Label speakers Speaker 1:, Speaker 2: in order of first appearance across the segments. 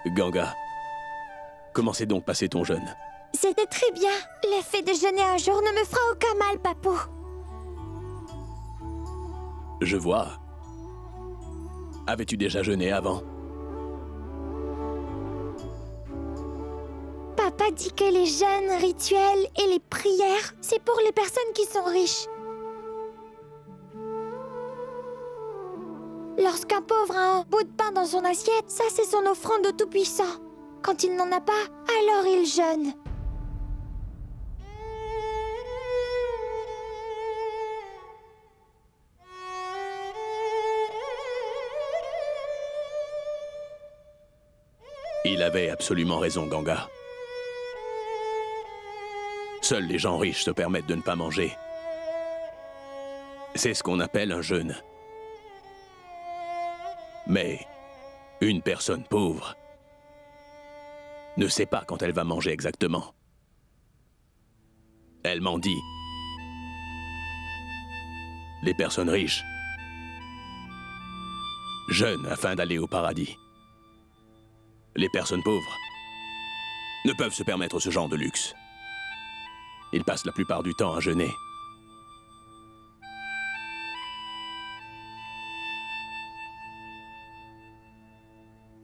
Speaker 1: Ganga, comment s'est donc passé ton jeûne?
Speaker 2: C'était très bien. Le fait de jeûner un jour ne me fera aucun mal, Papou.
Speaker 1: Je vois. Avais-tu déjà jeûné avant?
Speaker 2: Papa dit que les jeûnes, rituels et les prières, c'est pour les personnes qui sont riches. Lorsqu'un pauvre a un bout de pain dans son assiette, ça c'est son offrande au Tout-Puissant. Quand il n'en a pas, alors il jeûne.
Speaker 1: Il avait absolument raison, Ganga. Seuls les gens riches se permettent de ne pas manger. C'est ce qu'on appelle un jeûne. Mais une personne pauvre ne sait pas quand elle va manger exactement. Elle mendie. Les personnes riches jeûnent afin d'aller au paradis. Les personnes pauvres ne peuvent se permettre ce genre de luxe. Ils passent la plupart du temps à jeûner.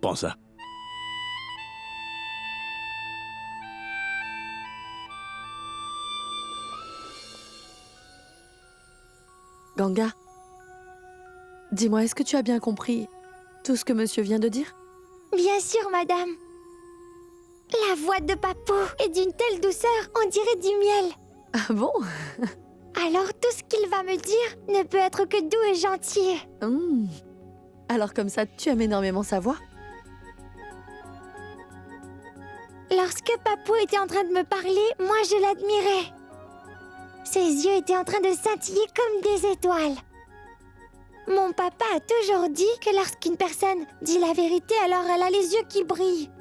Speaker 1: Prends ça.
Speaker 3: Ganga, dis-moi, est-ce que tu as bien compris tout ce que monsieur vient de dire?
Speaker 2: Bien sûr, madame. La voix de Papou est d'une telle douceur, on dirait du miel.
Speaker 3: Ah bon?
Speaker 2: Alors tout ce qu'il va me dire ne peut être que doux et gentil.
Speaker 3: Alors comme ça, tu aimes énormément sa voix?
Speaker 2: Lorsque Papou était en train de me parler, moi je l'admirais. Ses yeux étaient en train de scintiller comme des étoiles. Mon papa a toujours dit que lorsqu'une personne dit la vérité, alors elle a les yeux qui brillent.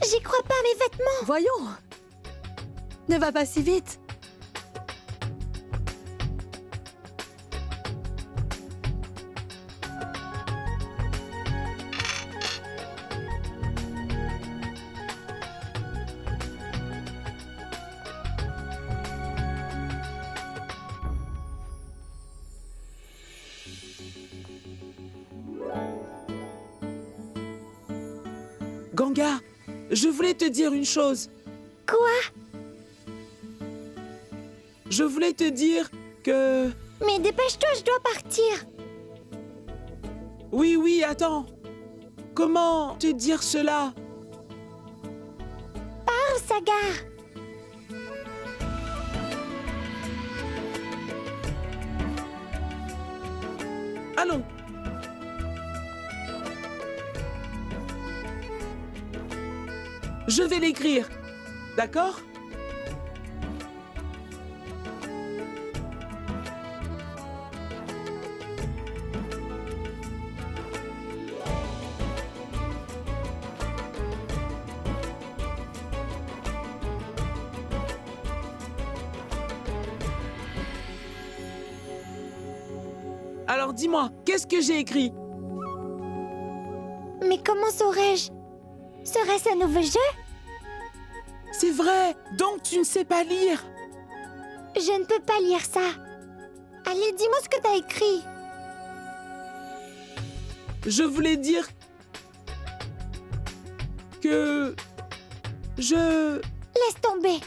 Speaker 2: J'y crois pas à mes vêtements.
Speaker 3: Voyons! Ne va pas si vite.
Speaker 4: Ganga, je voulais te dire une chose.
Speaker 2: Quoi?
Speaker 4: Je voulais te dire que...
Speaker 2: Mais dépêche-toi, je dois partir.
Speaker 4: Oui, attends. Comment te dire cela?
Speaker 2: Parle, Sagar.
Speaker 4: Allons. Je vais l'écrire, d'accord? Alors dis-moi, qu'est-ce que j'ai écrit?
Speaker 2: Mais comment saurais-je? Serait-ce un nouveau jeu?
Speaker 4: C'est vrai, donc tu ne sais pas lire.
Speaker 2: Je ne peux pas lire ça. Allez, dis-moi ce que t'as écrit.
Speaker 4: Je voulais dire que je...
Speaker 2: Laisse tomber.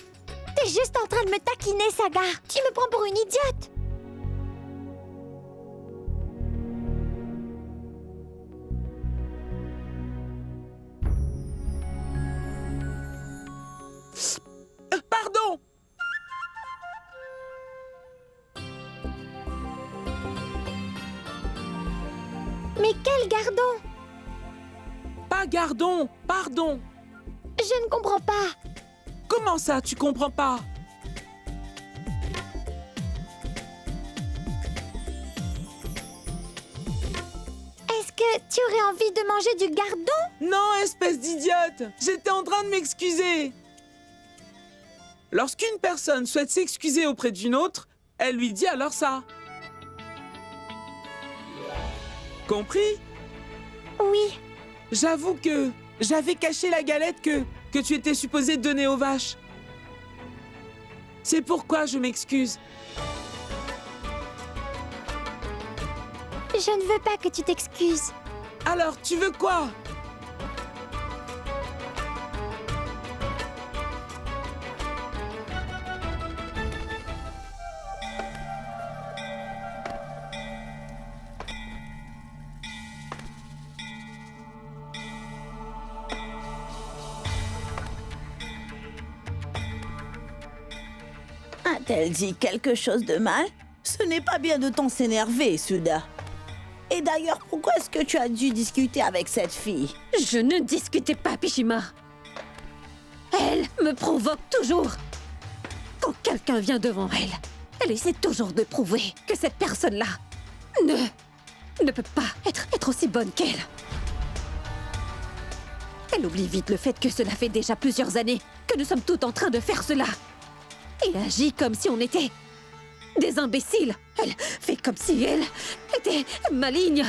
Speaker 2: T'es juste en train de me taquiner, Sagar. Tu me prends pour une idiote.
Speaker 4: Pardon!
Speaker 2: Mais quel gardon?
Speaker 4: Pas gardon, pardon.
Speaker 2: Je ne comprends pas.
Speaker 4: Comment ça, tu comprends pas?
Speaker 2: Est-ce que tu aurais envie de manger du gardon?
Speaker 4: Non, espèce d'idiote! J'étais en train de m'excuser. Lorsqu'une personne souhaite s'excuser auprès d'une autre, elle lui dit alors ça. Compris?
Speaker 2: Oui,
Speaker 4: J'avoue que j'avais caché la galette que tu étais supposé donner aux vaches. C'est pourquoi je m'excuse.
Speaker 2: je ne veux pas que tu t'excuses.
Speaker 4: Alors, tu veux quoi?
Speaker 5: A-t-elle dit quelque chose de mal? Ce n'est pas bien de tant s'énerver, Suda. Et d'ailleurs, pourquoi est-ce que tu as dû discuter avec cette fille?
Speaker 6: Je ne discutais pas, Pishima. Elle me provoque toujours. Quand quelqu'un vient devant elle, elle essaie toujours de prouver que cette personne-là ne peut pas être aussi bonne qu'elle. Elle oublie vite le fait que cela fait déjà plusieurs années que nous sommes tous en train de faire cela. Et agit comme si on était des imbéciles. Elle fait comme si elle était maligne.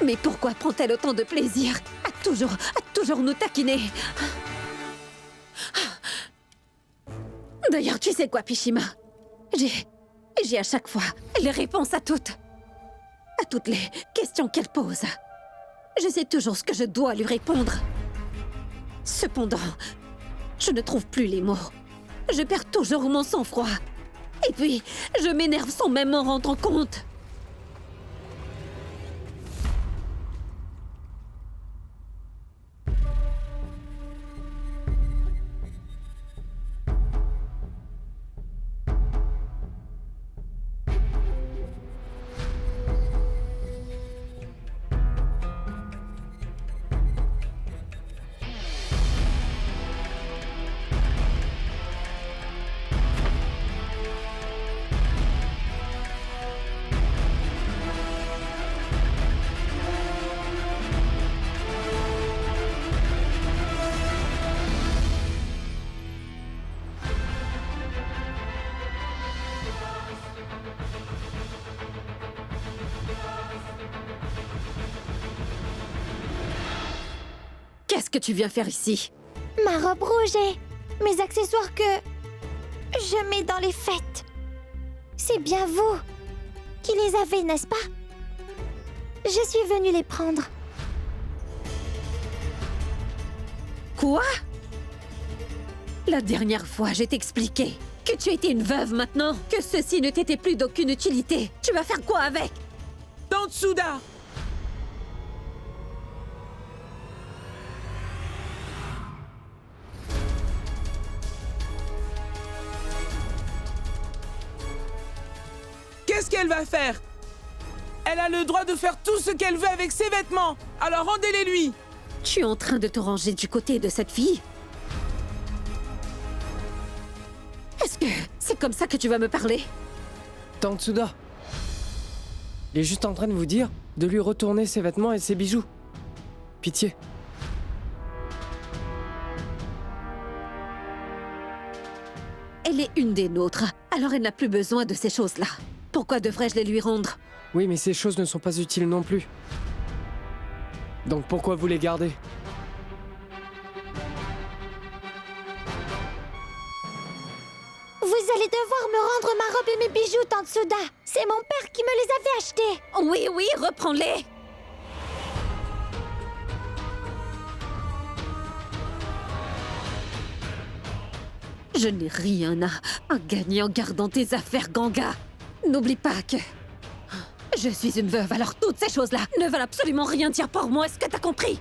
Speaker 6: Mais pourquoi prend-elle autant de plaisir à toujours nous taquiner? D'ailleurs, tu sais quoi, Pishima? J'ai à chaque fois les réponses à toutes les questions qu'elle pose. Je sais toujours ce que je dois lui répondre. Cependant, je ne trouve plus les mots. Je perds toujours mon sang-froid. Et puis, je m'énerve sans même m'en rendre compte. Qu'est-ce que tu viens faire ici?
Speaker 2: Ma robe rouge et mes accessoires que je mets dans les fêtes. C'est bien vous qui les avez, n'est-ce pas? Je suis venue les prendre.
Speaker 6: Quoi? La dernière fois, j'ai t'expliqué que tu étais une veuve maintenant, que ceci ne t'était plus d'aucune utilité. Tu vas faire quoi avec?
Speaker 4: Tante Suda! Qu'est-ce qu'elle va faire? Elle a le droit de faire tout ce qu'elle veut avec ses vêtements. Alors rendez-les lui.
Speaker 6: Tu es en train de te ranger du côté de cette fille? Est-ce que c'est comme ça que tu vas me parler?
Speaker 7: Tante Suda, il est juste en train de vous dire de lui retourner ses vêtements et ses bijoux. Pitié.
Speaker 6: Elle est une des nôtres, alors elle n'a plus besoin de ces choses-là. Pourquoi devrais-je les lui rendre?
Speaker 7: Oui, mais ces choses ne sont pas utiles non plus. Donc pourquoi vous les gardez?
Speaker 2: Vous allez devoir me rendre ma robe et mes bijoux, Tante Suda. C'est mon père qui me les avait achetés.
Speaker 6: Oui, oui, reprends-les! Je n'ai rien à gagner en gardant tes affaires, Ganga. N'oublie pas que je suis une veuve, alors toutes ces choses-là ne veulent absolument rien dire pour moi. Est-ce que t'as compris?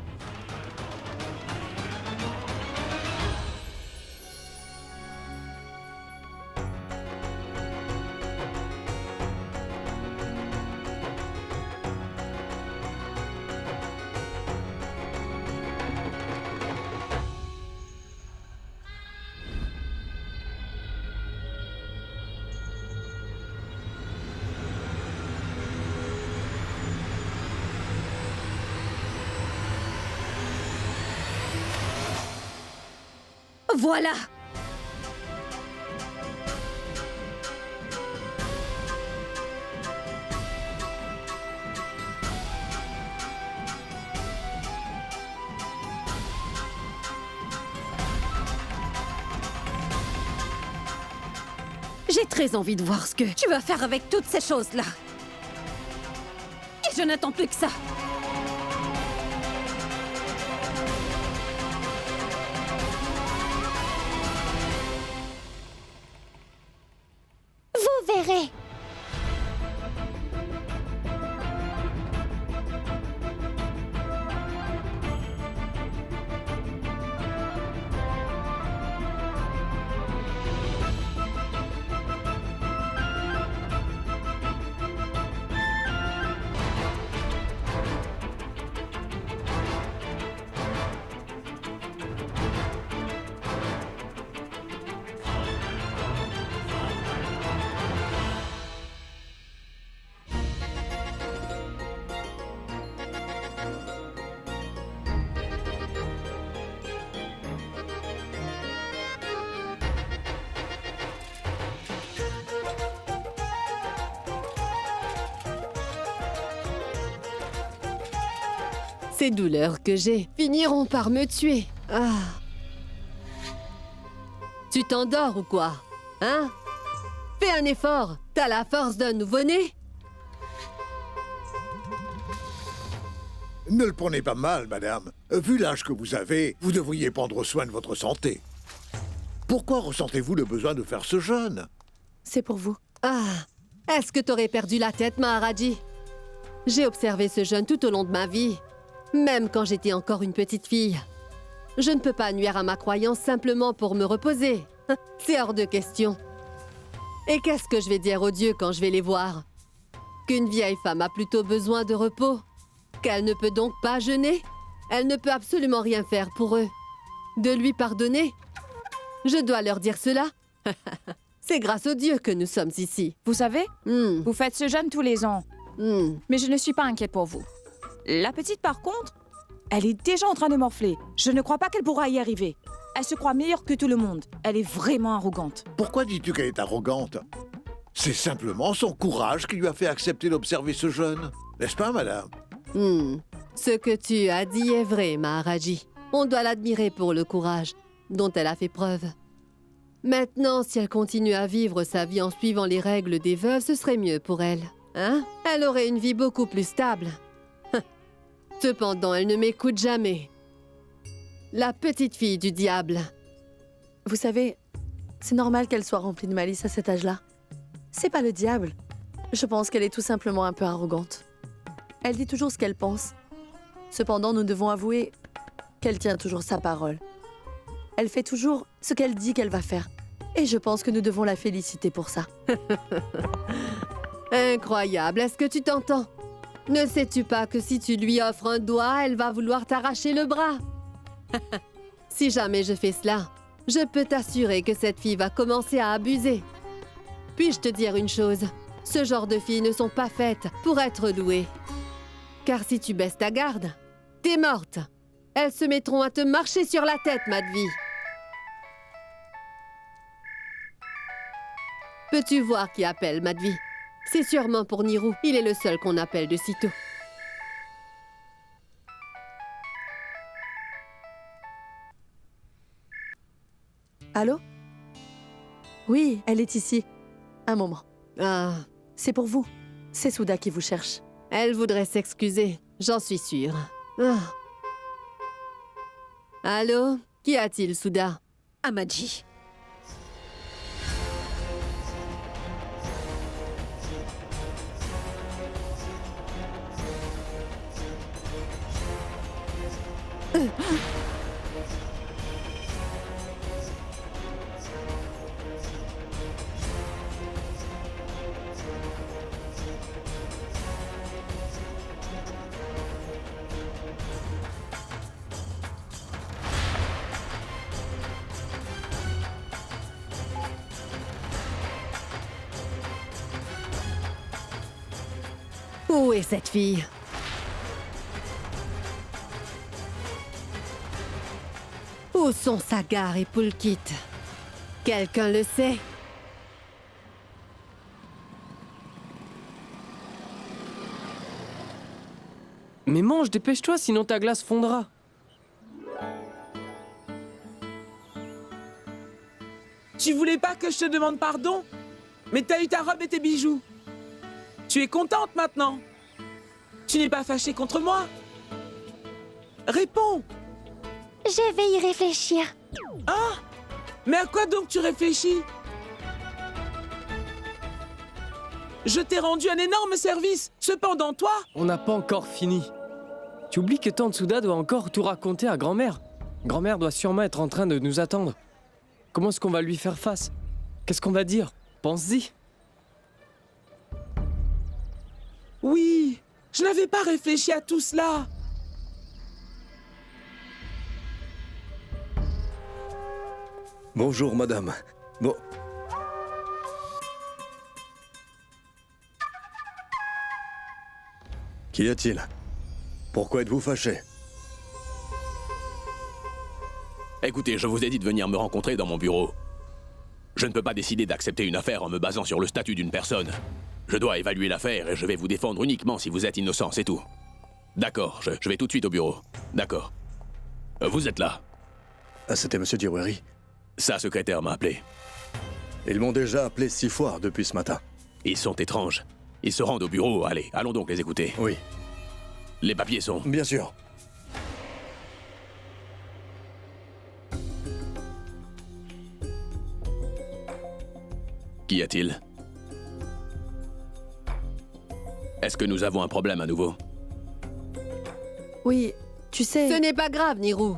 Speaker 6: Voilà! J'ai très envie de voir ce que tu vas faire avec toutes ces choses-là. Et je n'attends plus que ça.
Speaker 2: Vous verrez.
Speaker 3: Ces douleurs que j'ai finiront par me tuer. Ah. Tu t'endors ou quoi? Hein? Fais un effort. T'as la force d'un nouveau-né?
Speaker 8: Ne le prenez pas mal, madame. Vu l'âge que vous avez, vous devriez prendre soin de votre santé. Pourquoi ressentez-vous le besoin de faire ce jeûne?
Speaker 3: C'est pour vous. Ah. Est-ce que t'aurais perdu la tête, Maharaji? J'ai observé ce jeûne tout au long de ma vie. Même quand j'étais encore une petite fille. Je ne peux pas nuire à ma croyance simplement pour me reposer. C'est hors de question. Et qu'est-ce que je vais dire aux dieux quand je vais les voir? Qu'une vieille femme a plutôt besoin de repos? Qu'elle ne peut donc pas jeûner? Elle ne peut absolument rien faire pour eux. De lui pardonner? Je dois leur dire cela? C'est grâce aux dieux que nous sommes ici.
Speaker 9: Vous savez, vous faites ce jeûne tous les ans. Mais je ne suis pas inquiète pour vous. La petite, par contre, elle est déjà en train de morfler. Je ne crois pas qu'elle pourra y arriver. Elle se croit meilleure que tout le monde. Elle est vraiment arrogante.
Speaker 8: Pourquoi dis-tu qu'elle est arrogante? C'est simplement son courage qui lui a fait accepter d'observer ce jeûne. N'est-ce pas, madame?
Speaker 3: Ce que tu as dit est vrai, Maharaji. On doit l'admirer pour le courage dont elle a fait preuve. Maintenant, si elle continue à vivre sa vie en suivant les règles des veuves, ce serait mieux pour elle. Hein? Elle aurait une vie beaucoup plus stable. Cependant, elle ne m'écoute jamais. La petite fille du diable.
Speaker 10: Vous savez, c'est normal qu'elle soit remplie de malice à cet âge-là. C'est pas le diable. Je pense qu'elle est tout simplement un peu arrogante. Elle dit toujours ce qu'elle pense. Cependant, nous devons avouer qu'elle tient toujours sa parole. Elle fait toujours ce qu'elle dit qu'elle va faire. Et je pense que nous devons la féliciter pour ça.
Speaker 3: Incroyable, est-ce que tu t'entends? Ne sais-tu pas que si tu lui offres un doigt, elle va vouloir t'arracher le bras? Si jamais je fais cela, je peux t'assurer que cette fille va commencer à abuser. Puis-je te dire une chose? Ce genre de filles ne sont pas faites pour être louées. Car si tu baisses ta garde, t'es morte. Elles se mettront à te marcher sur la tête, Madhvi. Peux-tu voir qui appelle, Madhvi? C'est sûrement pour Nirou. Il est le seul qu'on appelle de sitôt.
Speaker 10: Allô? Oui, elle est ici. Un moment.
Speaker 3: Ah,
Speaker 10: C'est pour vous. C'est Souda qui vous cherche.
Speaker 3: elle voudrait s'excuser, j'en suis sûre. Ah. Allô? Qu'y a-t-il, Souda?
Speaker 6: Amadji.
Speaker 3: Où est cette fille? Où sont Sagar et Pulkit? Quelqu'un le sait?
Speaker 7: Mais mange, dépêche-toi, sinon ta glace fondra.
Speaker 4: Tu voulais pas que je te demande pardon? Mais t'as eu ta robe et tes bijoux. Tu es contente maintenant? Tu n'es pas fâchée contre moi? Réponds!
Speaker 2: Je vais y réfléchir.
Speaker 4: Ah! Mais à quoi donc tu réfléchis? Je t'ai rendu un énorme service. Cependant, toi...
Speaker 7: On n'a pas encore fini. Tu oublies que Tante Souda doit encore tout raconter à grand-mère. Grand-mère doit sûrement être en train de nous attendre. Comment est-ce qu'on va lui faire face? Qu'est-ce qu'on va dire? Pense-y.
Speaker 4: Oui, je n'avais pas réfléchi à tout cela.
Speaker 11: Bonjour, madame. Bon... Qu'y a-t-il? Pourquoi êtes-vous fâché?
Speaker 1: Écoutez, je vous ai dit de venir me rencontrer dans mon bureau. Je ne peux pas décider d'accepter une affaire en me basant sur le statut d'une personne. Je dois évaluer l'affaire et je vais vous défendre uniquement si vous êtes innocent, c'est tout. D'accord, je vais tout de suite au bureau. D'accord. Vous êtes là.
Speaker 11: Ah, c'était Monsieur Diaweri.
Speaker 1: Sa secrétaire m'a appelé.
Speaker 11: Ils m'ont déjà appelé 6 fois depuis ce matin.
Speaker 1: Ils sont étranges. Ils se rendent au bureau. Allez, allons donc les écouter.
Speaker 11: Oui.
Speaker 1: Les papiers sont...
Speaker 11: Bien sûr.
Speaker 1: Qu'y a-t-il? Est-ce que nous avons un problème à nouveau?
Speaker 10: Oui, tu sais...
Speaker 3: Ce n'est pas grave, Nirou.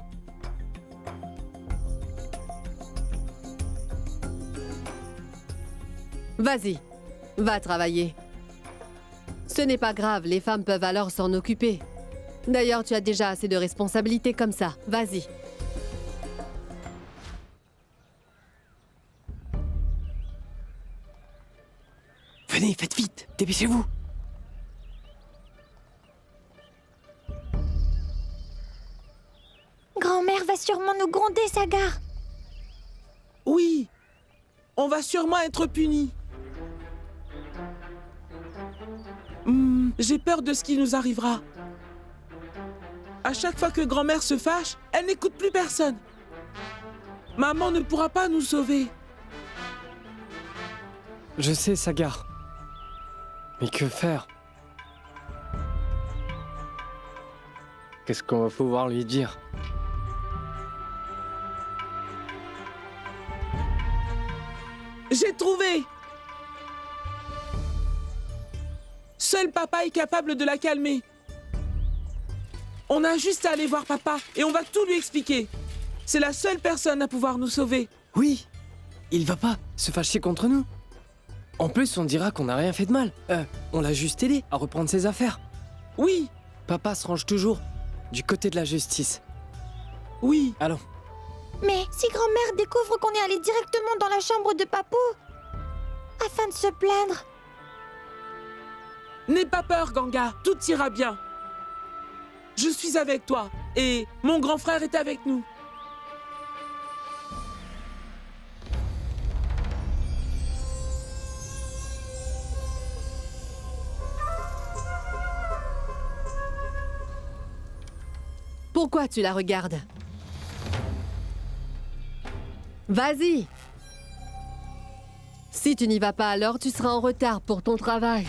Speaker 3: Vas-y, va travailler. Ce n'est pas grave, les femmes peuvent alors s'en occuper. D'ailleurs, tu as déjà assez de responsabilités comme ça. Vas-y.
Speaker 7: Venez, faites vite, dépêchez-vous.
Speaker 2: Grand-mère va sûrement nous gronder, Sagar.
Speaker 4: Oui, on va sûrement être punis. J'ai peur de ce qui nous arrivera. À chaque fois que grand-mère se fâche, elle n'écoute plus personne. Maman ne pourra pas nous sauver.
Speaker 7: Je sais, Sagar. Mais que faire? Qu'est-ce qu'on va pouvoir lui dire?
Speaker 4: J'ai trouvé! Seul papa est capable de la calmer. On a juste à aller voir papa et on va tout lui expliquer. C'est la seule personne à pouvoir nous sauver.
Speaker 7: Oui, il va pas se fâcher contre nous. En plus, on dira qu'on n'a rien fait de mal. On l'a juste aidé à reprendre ses affaires.
Speaker 4: Oui,
Speaker 7: Papa se range toujours du côté de la justice.
Speaker 4: oui.
Speaker 7: Allons.
Speaker 2: Mais si grand-mère découvre qu'on est allé directement dans la chambre de Papou, afin de se plaindre...
Speaker 4: N'aie pas peur, Ganga. Tout ira bien. Je suis avec toi et mon grand frère est avec nous.
Speaker 3: Pourquoi tu la regardes? Vas-y! Si tu n'y vas pas alors, tu seras en retard pour ton travail.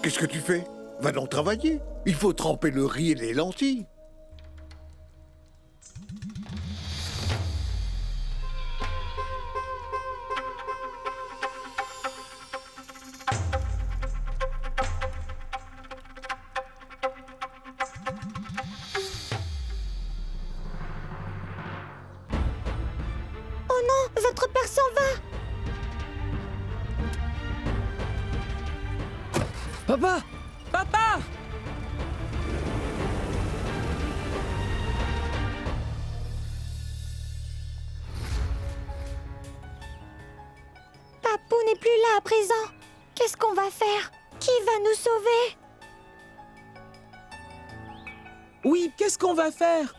Speaker 8: Qu'est-ce que tu fais? Va donc travailler. Il faut tremper le riz et les lentilles.
Speaker 2: Oh non, votre père s'en va!
Speaker 7: Papa!
Speaker 4: Papa!
Speaker 2: Papou n'est plus là à présent. Qu'est-ce qu'on va faire? Qui va nous sauver?
Speaker 4: Oui, qu'est-ce qu'on va faire?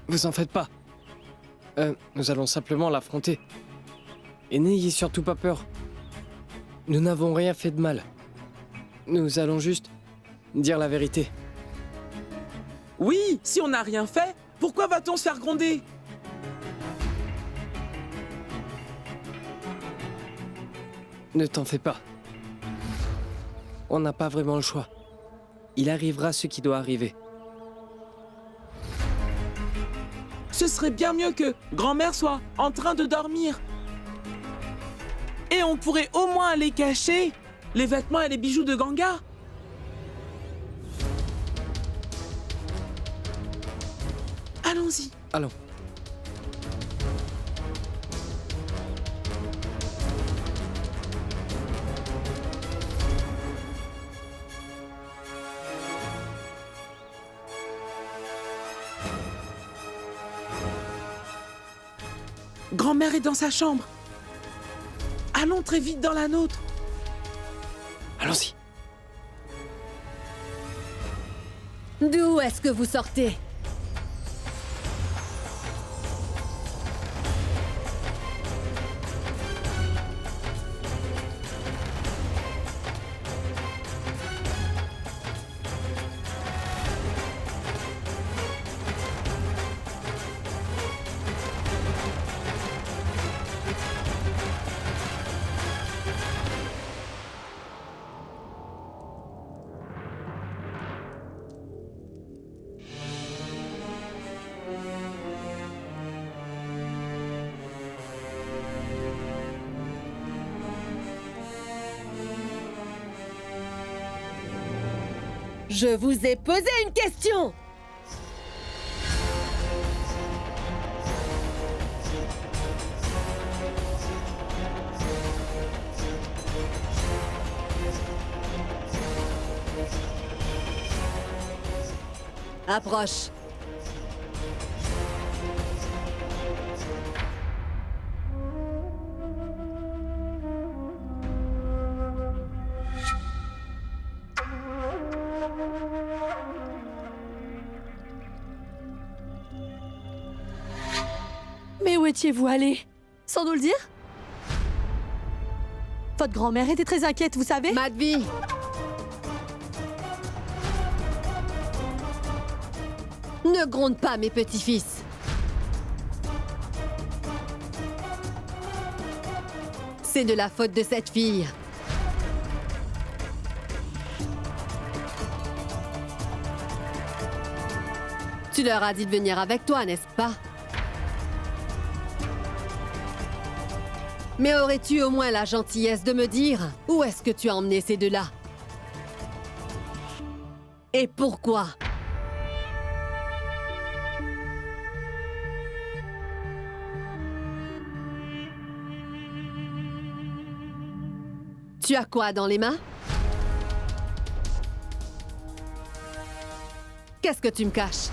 Speaker 7: Vous en faites pas. Nous allons simplement l'affronter. Et n'ayez surtout pas peur. Nous n'avons rien fait de mal. Nous allons juste dire la vérité.
Speaker 4: Oui, si on n'a rien fait, pourquoi va-t-on se faire gronder?
Speaker 7: Ne t'en fais pas. On n'a pas vraiment le choix. Il arrivera ce qui doit arriver.
Speaker 4: Ce serait bien mieux que grand-mère soit en train de dormir. Et on pourrait au moins aller cacher les vêtements et les bijoux de Ganga. Allons-y.
Speaker 7: Allons.
Speaker 4: Grand-mère est dans sa chambre. Allons très vite dans la nôtre.
Speaker 7: Allons-y.
Speaker 3: D'où est-ce que vous sortez? Je vous ai posé une question! Approche.
Speaker 10: Mais où étiez-vous allé? Sans nous le dire? Votre grand-mère était très inquiète, vous savez?
Speaker 3: Madvi! Ne gronde pas, mes petits-fils. C'est de la faute de cette fille. Tu leur as dit de venir avec toi, n'est-ce pas? Mais aurais-tu au moins la gentillesse de me dire où est-ce que tu as emmené ces deux-là? Et pourquoi? Tu as quoi dans les mains? Qu'est-ce que tu me caches?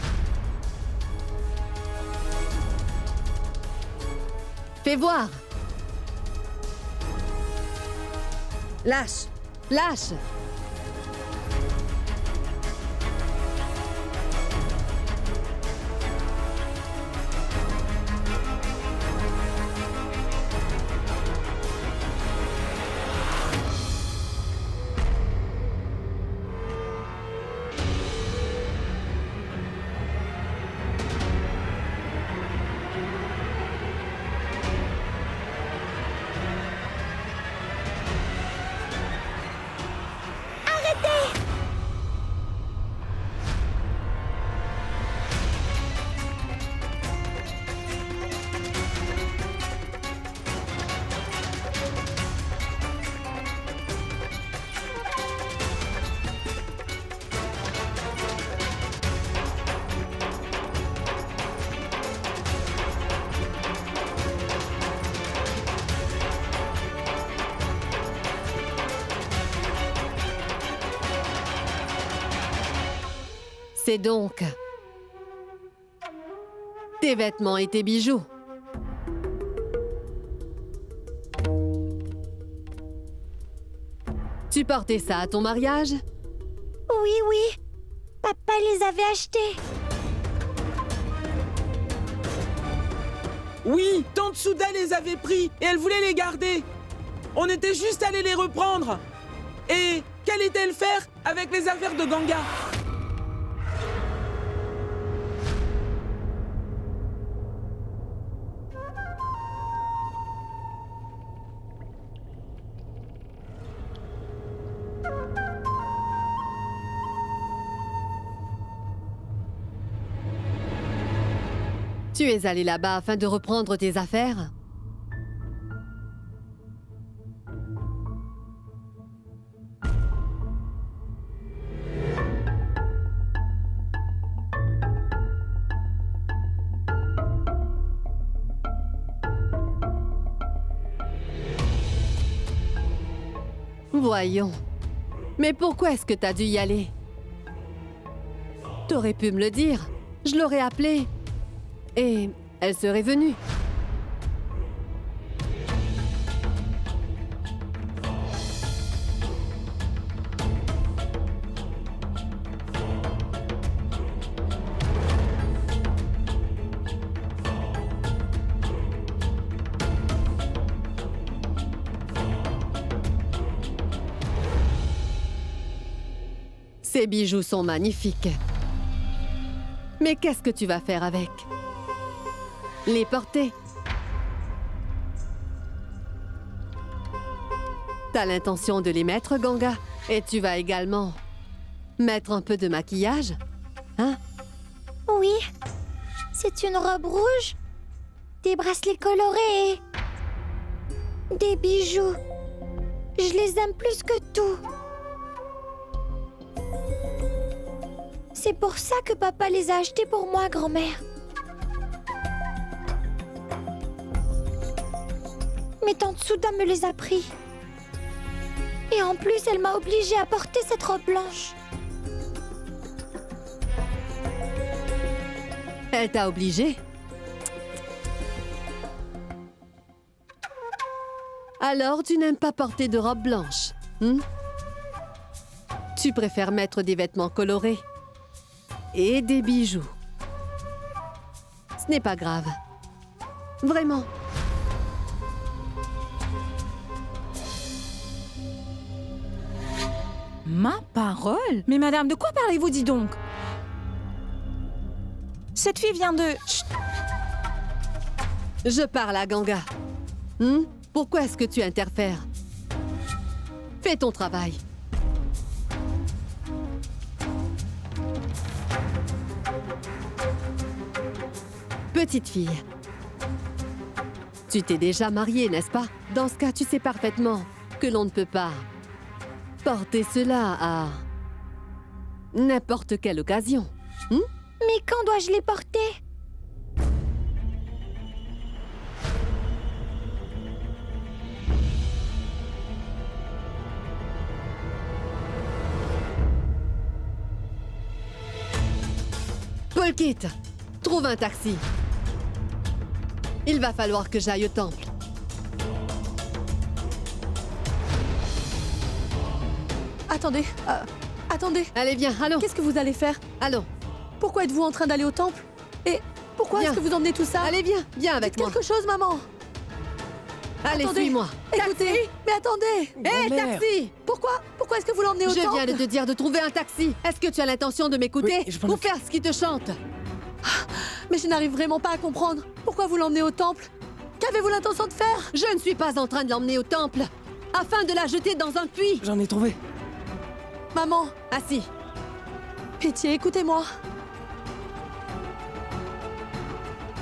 Speaker 3: Fais voir! Lâche! Lâche! C'est donc tes vêtements et tes bijoux. Tu portais ça à ton mariage?
Speaker 2: Oui, oui. Papa les avait achetés.
Speaker 4: Oui, tante Souda les avait pris et elle voulait les garder. On était juste allés les reprendre. Et qu'allait-elle faire avec les affaires de Ganga?
Speaker 3: Tu es allé là-bas afin de reprendre tes affaires? Voyons. Mais pourquoi est-ce que t'as dû y aller? T'aurais pu me le dire. Je l'aurais appelée. Et elle serait venue. Ces bijoux sont magnifiques. Mais qu'est-ce que tu vas faire avec? Les porter? T'as l'intention de les mettre, Ganga? Et tu vas également mettre un peu de maquillage? Hein?
Speaker 2: Oui. C'est une robe rouge, des bracelets colorés et des bijoux. Je les aime plus que tout. C'est pour ça que papa les a achetés pour moi, grand-mère. Mais tante Souda me les a pris. Et en plus, elle m'a obligée à porter cette robe blanche.
Speaker 3: Elle t'a obligée? Alors, tu n'aimes pas porter de robe blanche, hein? Tu préfères mettre des vêtements colorés et des bijoux. Ce n'est pas grave. Vraiment.
Speaker 9: Ma parole? Mais madame, de quoi parlez-vous, dis donc? Cette fille vient de... Chut.
Speaker 3: Je parle à Ganga. Pourquoi est-ce que tu interfères? Fais ton travail. Petite fille, tu t'es déjà mariée, n'est-ce pas? Dans ce cas, tu sais parfaitement que l'on ne peut pas porter cela à n'importe quelle occasion.
Speaker 2: Mais quand dois-je les porter?
Speaker 3: Polkit, trouve un taxi. Il va falloir que j'aille au temple.
Speaker 10: Attendez, attendez.
Speaker 3: Allez, viens, allons.
Speaker 10: Qu'est-ce que vous allez faire?
Speaker 3: Allons.
Speaker 10: Pourquoi êtes-vous en train d'aller au temple? Et pourquoi est-ce que vous emmenez tout ça?
Speaker 3: Allez, viens avec
Speaker 10: Dites
Speaker 3: moi.
Speaker 10: quelque chose, maman.
Speaker 3: Allez,
Speaker 10: Attendez.
Speaker 3: suis-moi.
Speaker 10: Écoutez, mais attendez.
Speaker 3: Hé, taxi!
Speaker 10: Pourquoi est-ce que vous l'emmenez au temple?
Speaker 3: Je viens de te dire de trouver un taxi. Est-ce que tu as l'intention de m'écouter ou faire ce qui te chante?
Speaker 10: Mais je n'arrive vraiment pas à comprendre. Pourquoi vous l'emmenez au temple? Qu'avez-vous l'intention de faire?
Speaker 3: Je ne suis pas en train de l'emmener au temple, afin de la jeter dans un puits.
Speaker 7: J'en ai trouvé.
Speaker 10: Maman,
Speaker 3: Assis.
Speaker 10: pitié, écoutez-moi.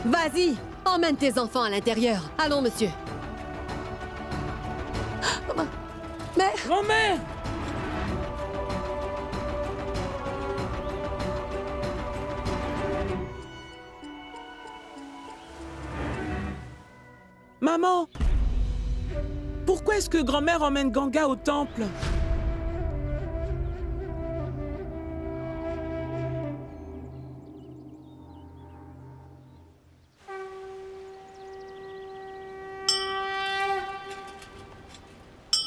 Speaker 3: Vas-y, emmène tes enfants à l'intérieur. Allons, monsieur.
Speaker 10: Mais...
Speaker 4: Grand-mère! Maman! Pourquoi est-ce que grand-mère emmène Ganga au temple?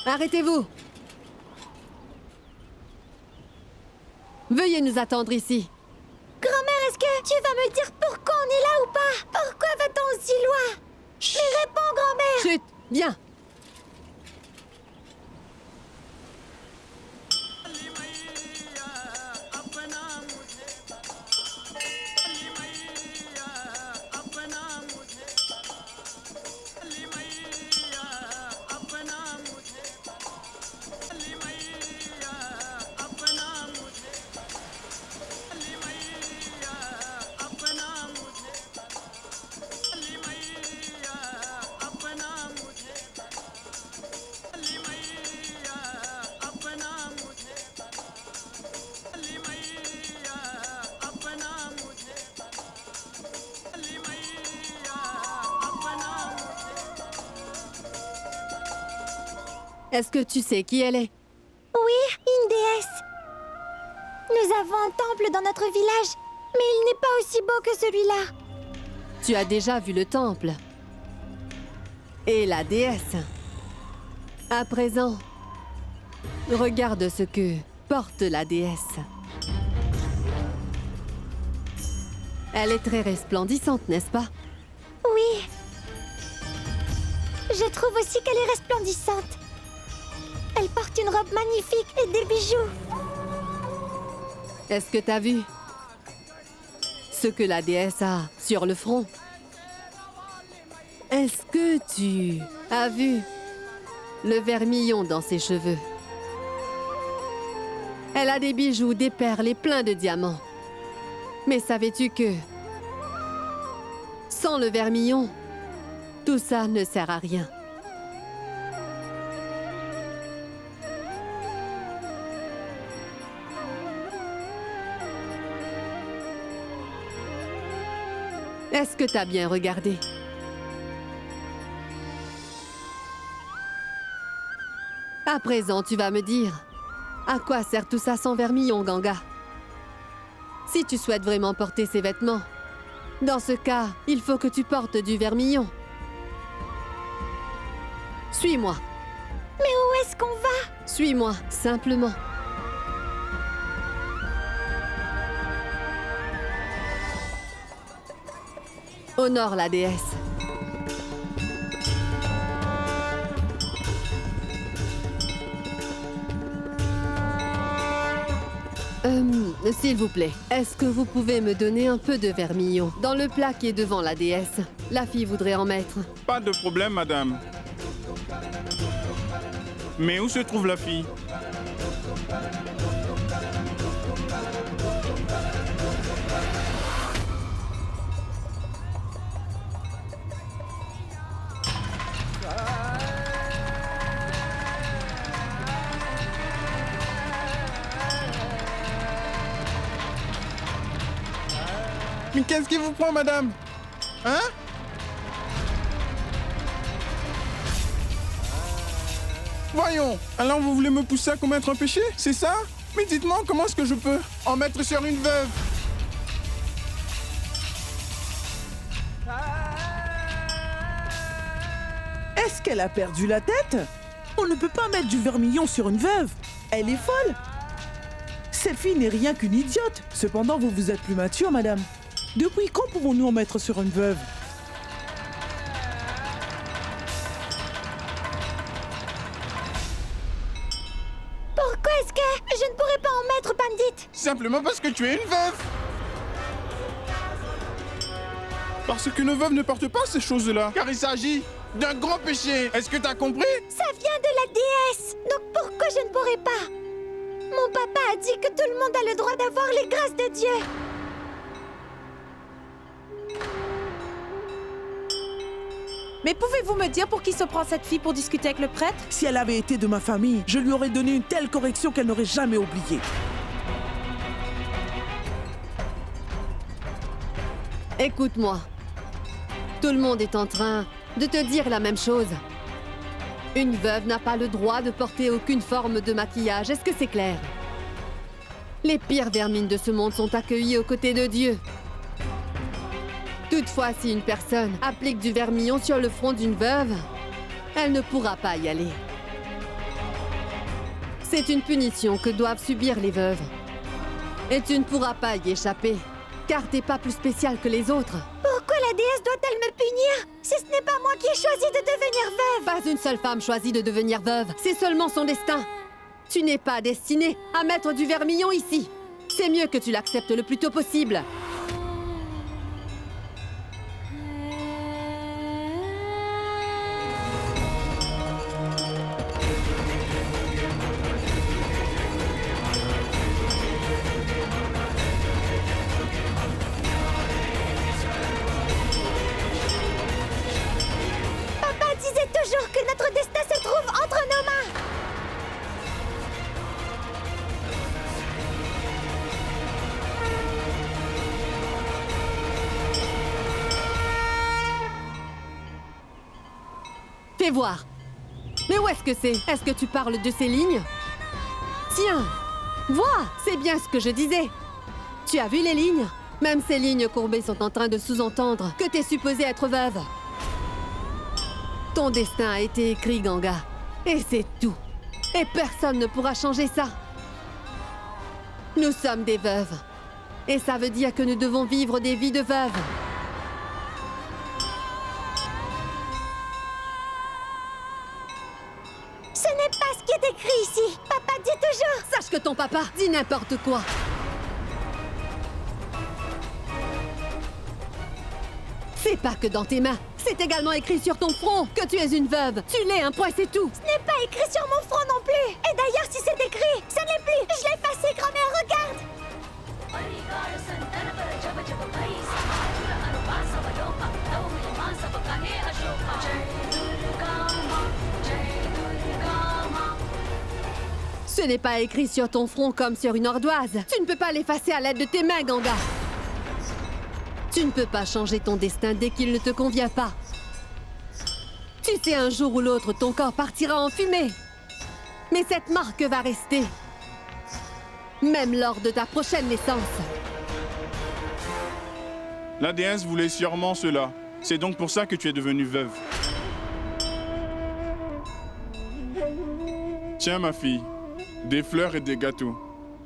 Speaker 3: Arrêtez-vous! Veuillez nous attendre ici.
Speaker 2: Grand-mère, est-ce que tu vas me dire pourquoi on est là ou pas? Pourquoi va-t-on aussi loin? Mais réponds, grand-mère!
Speaker 3: Chut! Viens! Est-ce que tu sais qui elle est?
Speaker 2: Oui, une déesse. Nous avons un temple dans notre village, mais il n'est pas aussi beau que celui-là.
Speaker 3: Tu as déjà vu le temple. Et la déesse. À présent, regarde ce que porte la déesse. Elle est très resplendissante, n'est-ce pas?
Speaker 2: Oui. Je trouve aussi qu'elle est resplendissante. Elle porte une robe magnifique et des bijoux.
Speaker 3: Est-ce que t'as vu ce que la déesse a sur le front? Est-ce que tu as vu le vermillon dans ses cheveux? Elle a des bijoux, des perles et plein de diamants. Mais savais-tu que sans le vermillon, tout ça ne sert à rien. Est-ce que t'as bien regardé? À présent, tu vas me dire, à quoi sert tout ça sans vermillon, Ganga? Si tu souhaites vraiment porter ces vêtements, dans ce cas, il faut que tu portes du vermillon. Suis-moi.
Speaker 2: Mais où est-ce qu'on va?
Speaker 3: Suis-moi, simplement. Honore la déesse. S'il vous plaît, est-ce que vous pouvez me donner un peu de vermillon dans le plat qui est devant la déesse? La fille voudrait en mettre.
Speaker 12: Pas de problème, madame. Mais où se trouve la fille? Mais qu'est-ce qui vous prend, madame? Hein? Voyons, alors vous voulez me pousser à commettre un péché, c'est ça? Mais dites-moi, comment est-ce que je peux en mettre sur une veuve?
Speaker 4: Est-ce qu'elle a perdu la tête? On ne peut pas mettre du vermillon sur une veuve. Elle est folle. Cette fille n'est rien qu'une idiote. Cependant, vous êtes plus mature, madame. Depuis quand pouvons-nous en mettre sur une veuve?
Speaker 2: Pourquoi est-ce que je ne pourrais pas en mettre, Bandit?
Speaker 12: Simplement parce que tu es une veuve. Parce qu'une veuve ne porte pas ces choses-là. Car il s'agit d'un grand péché. Est-ce que t'as compris?
Speaker 2: Ça vient de la déesse. Donc pourquoi je ne pourrais pas? Mon papa a dit que tout le monde a le droit d'avoir les grâces de Dieu.
Speaker 9: Mais pouvez-vous me dire pour qui se prend cette fille pour discuter avec le prêtre?
Speaker 4: Si elle avait été de ma famille, je lui aurais donné une telle correction qu'elle n'aurait jamais oublié.
Speaker 3: Écoute-moi. Tout le monde est en train de te dire la même chose. Une veuve n'a pas le droit de porter aucune forme de maquillage. Est-ce que c'est clair? Les pires vermines de ce monde sont accueillies aux côtés de Dieu. Toutefois, si une personne applique du vermillon sur le front d'une veuve, elle ne pourra pas y aller. C'est une punition que doivent subir les veuves. Et tu ne pourras pas y échapper, car t'es pas plus spécial que les autres.
Speaker 2: Pourquoi la déesse doit-elle me punir si ce n'est pas moi qui ai choisi de devenir veuve?
Speaker 3: Pas une seule femme choisit de devenir veuve. C'est seulement son destin. Tu n'es pas destinée à mettre du vermillon ici. C'est mieux que tu l'acceptes le plus tôt possible.
Speaker 2: Papa disait toujours que notre destin se trouve entre nos mains.
Speaker 3: Fais voir. Mais où est-ce que c'est? Est-ce que tu parles de ces lignes? Tiens, vois, c'est bien ce que je disais. Tu as vu les lignes? Même ces lignes courbées sont en train de sous-entendre que t'es supposée être veuve. Ton destin a été écrit, Ganga. Et c'est tout. Et personne ne pourra changer ça. Nous sommes des veuves. Et ça veut dire que nous devons vivre des vies de veuves.
Speaker 2: Ce n'est pas ce qui est écrit ici. Papa dit toujours.
Speaker 3: Sache que ton papa dit n'importe quoi. C'est pas que dans tes mains. C'est également écrit sur ton front que tu es une veuve. Tu l'es, un point, c'est tout.
Speaker 2: Ce n'est pas écrit sur mon front non plus. Et d'ailleurs, si c'est écrit, ça n'est plus. Je l'ai effacé, grand-mère, regarde.
Speaker 3: Ce n'est pas écrit sur ton front comme sur une ardoise. Tu ne peux pas l'effacer à l'aide de tes mains, Ganga. Tu ne peux pas changer ton destin dès qu'il ne te convient pas. Tu sais, un jour ou l'autre, ton corps partira en fumée. Mais cette marque va rester. Même lors de ta prochaine naissance.
Speaker 12: La déesse voulait sûrement cela. C'est donc pour ça que tu es devenue veuve. Tiens, ma fille, des fleurs et des gâteaux.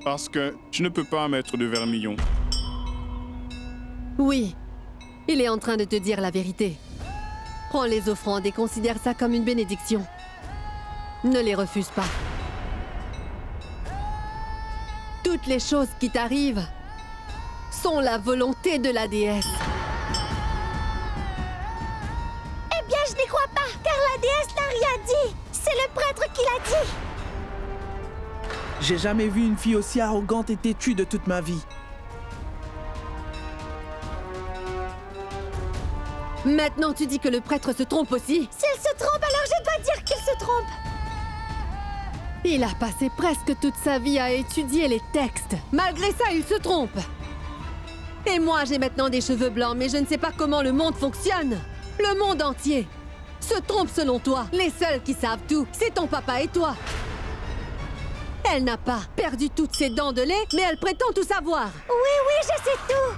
Speaker 12: Parce que tu ne peux pas mettre de vermillon.
Speaker 3: Oui, il est en train de te dire la vérité. Prends les offrandes et considère ça comme une bénédiction. Ne les refuse pas. Toutes les choses qui t'arrivent sont la volonté de la déesse.
Speaker 2: Eh bien, je n'y crois pas, car la déesse n'a rien dit. C'est le prêtre qui l'a dit.
Speaker 4: J'ai jamais vu une fille aussi arrogante et têtue de toute ma vie.
Speaker 3: Maintenant, tu dis que le prêtre se trompe aussi?
Speaker 2: S'il se trompe, alors je dois dire qu'il se trompe.
Speaker 3: Il a passé presque toute sa vie à étudier les textes. Malgré ça, il se trompe. Et moi, j'ai maintenant des cheveux blancs, mais je ne sais pas comment le monde fonctionne. Le monde entier se trompe selon toi. Les seuls qui savent tout, c'est ton papa et toi. Elle n'a pas perdu toutes ses dents de lait, mais elle prétend tout savoir.
Speaker 2: Oui, je sais tout.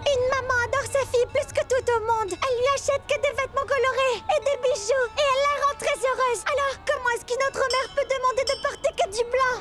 Speaker 2: Une maman adore sa fille plus que tout au monde. Elle lui achète que des vêtements colorés et des bijoux. Et elle la rend très heureuse. Alors, comment est-ce qu'une autre mère peut demander de porter que du blanc?